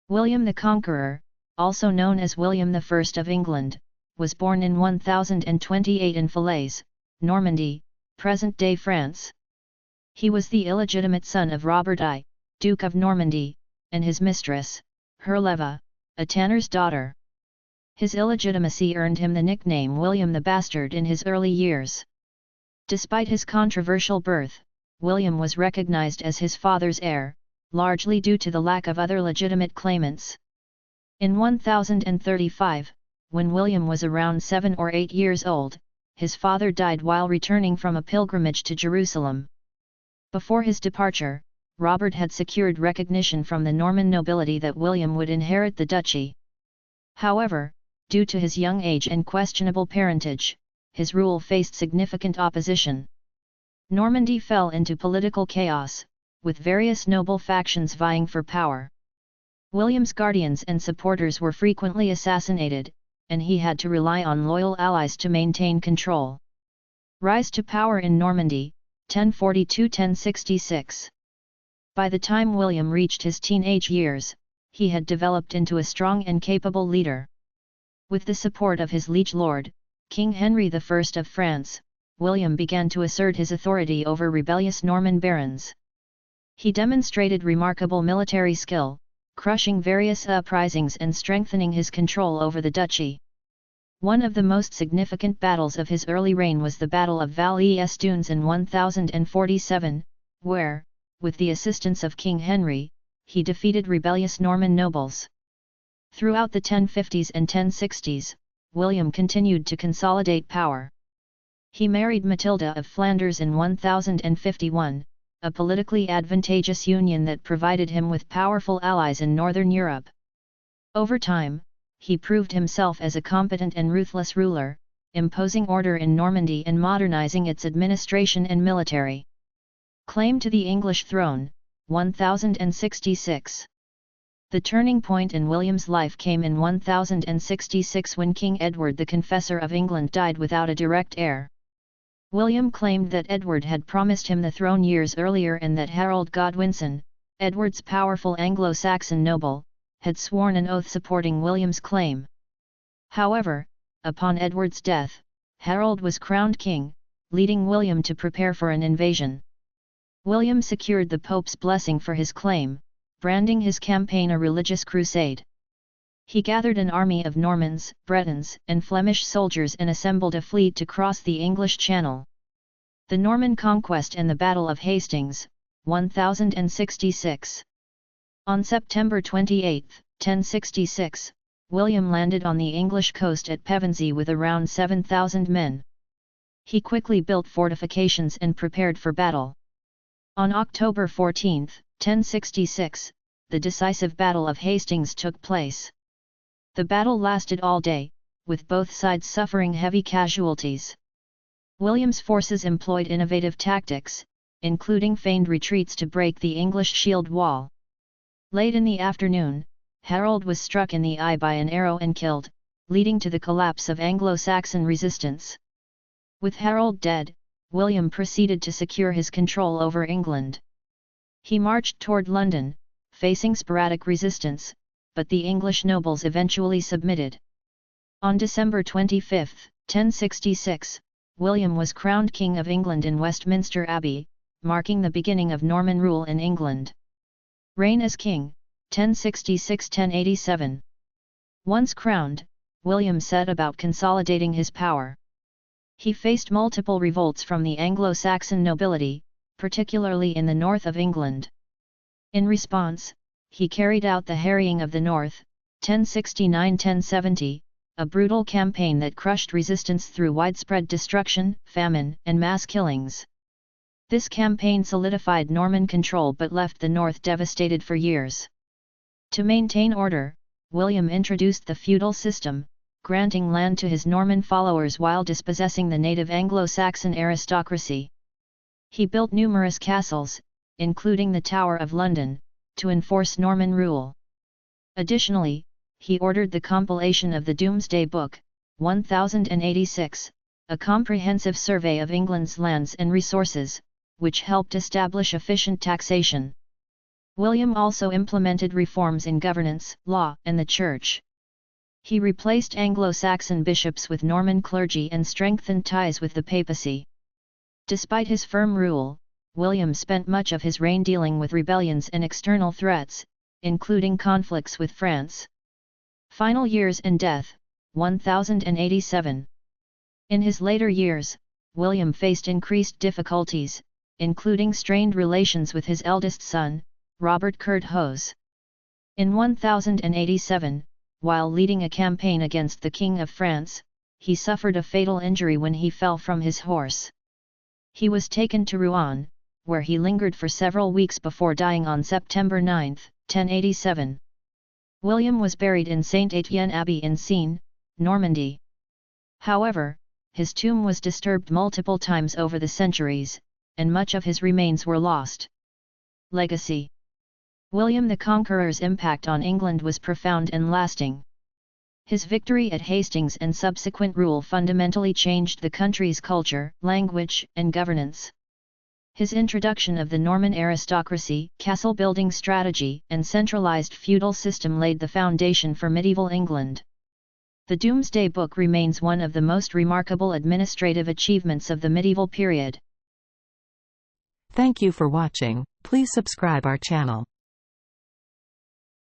William the Conqueror, also known as William I of England, was born in 1028 in Falaise, Normandy, present-day France. He was the illegitimate son of Robert I, Duke of Normandy, and his mistress, Herleva, a tanner's daughter. His illegitimacy earned him the nickname William the Bastard in his early years. Despite his controversial birth, William was recognized as his father's heir, largely due to the lack of other legitimate claimants. In 1035, when William was around 7 or 8 years old, his father died while returning from a pilgrimage to Jerusalem. Before his departure, Robert had secured recognition from the Norman nobility that William would inherit the duchy. However, due to his young age and questionable parentage, his rule faced significant opposition. Normandy fell into political chaos, with various noble factions vying for power. William's guardians and supporters were frequently assassinated, and he had to rely on loyal allies to maintain control. Rise to power in Normandy, 1042–1066. By the time William reached his teenage years, he had developed into a strong and capable leader. With the support of his liege lord, King Henry I of France, William began to assert his authority over rebellious Norman barons. He demonstrated remarkable military skill, crushing various uprisings and strengthening his control over the duchy. One of the most significant battles of his early reign was the Battle of Val-les-Dunes in 1047, where, with the assistance of King Henry, he defeated rebellious Norman nobles. Throughout the 1050s and 1060s, William continued to consolidate power. He married Matilda of Flanders in 1051, a politically advantageous union that provided him with powerful allies in northern Europe. Over time, he proved himself as a competent and ruthless ruler, imposing order in Normandy and modernizing its administration and military. Claim to the English throne, 1066. The turning point in William's life came in 1066 when King Edward the Confessor of England died without a direct heir. William claimed that Edward had promised him the throne years earlier and that Harold Godwinson, Edward's powerful Anglo-Saxon noble, had sworn an oath supporting William's claim. However, upon Edward's death, Harold was crowned king, leading William to prepare for an invasion. William secured the Pope's blessing for his claim, branding his campaign a religious crusade. He gathered an army of Normans, Bretons, and Flemish soldiers and assembled a fleet to cross the English Channel. The Norman Conquest and the Battle of Hastings, 1066. On September 28, 1066, William landed on the English coast at Pevensey with around 7,000 men. He quickly built fortifications and prepared for battle. On October 14, 1066, the decisive Battle of Hastings took place. The battle lasted all day, with both sides suffering heavy casualties. William's forces employed innovative tactics, including feigned retreats to break the English shield wall. Late in the afternoon, Harold was struck in the eye by an arrow and killed, leading to the collapse of Anglo-Saxon resistance. With Harold dead, William proceeded to secure his control over England. He marched toward London, facing sporadic resistance, but the English nobles eventually submitted. On December 25, 1066, William was crowned King of England in Westminster Abbey, marking the beginning of Norman rule in England. Reign as king, 1066–1087. Once crowned, William set about consolidating his power. He faced multiple revolts from the Anglo-Saxon nobility, particularly in the north of England. In response, he carried out the Harrying of the North, 1069–1070, a brutal campaign that crushed resistance through widespread destruction, famine, and mass killings. This campaign solidified Norman control but left the north devastated for years. To maintain order, William introduced the feudal system, granting land to his Norman followers while dispossessing the native Anglo-Saxon aristocracy. He built numerous castles, including the Tower of London, to enforce Norman rule. Additionally, he ordered the compilation of the Domesday Book, 1086, a comprehensive survey of England's lands and resources, which helped establish efficient taxation. William also implemented reforms in governance, law, and the church. He replaced Anglo-Saxon bishops with Norman clergy and strengthened ties with the papacy. Despite his firm rule, William spent much of his reign dealing with rebellions and external threats, including conflicts with France. Final years and death, 1087. In his later years, William faced increased difficulties, including strained relations with his eldest son, Robert Curthose. In 1087, while leading a campaign against the King of France, he suffered a fatal injury when he fell from his horse. He was taken to Rouen, where he lingered for several weeks before dying on September 9, 1087. William was buried in Saint Etienne Abbey in Seine, Normandy. However, his tomb was disturbed multiple times over the centuries, and much of his remains were lost. Legacy. William the Conqueror's impact on England was profound and lasting. His victory at Hastings and subsequent rule fundamentally changed the country's culture, language, and governance. His introduction of the Norman aristocracy, castle-building strategy, and centralized feudal system laid the foundation for medieval England. The Domesday Book remains one of the most remarkable administrative achievements of the medieval period. Thank you for watching. Please subscribe our channel.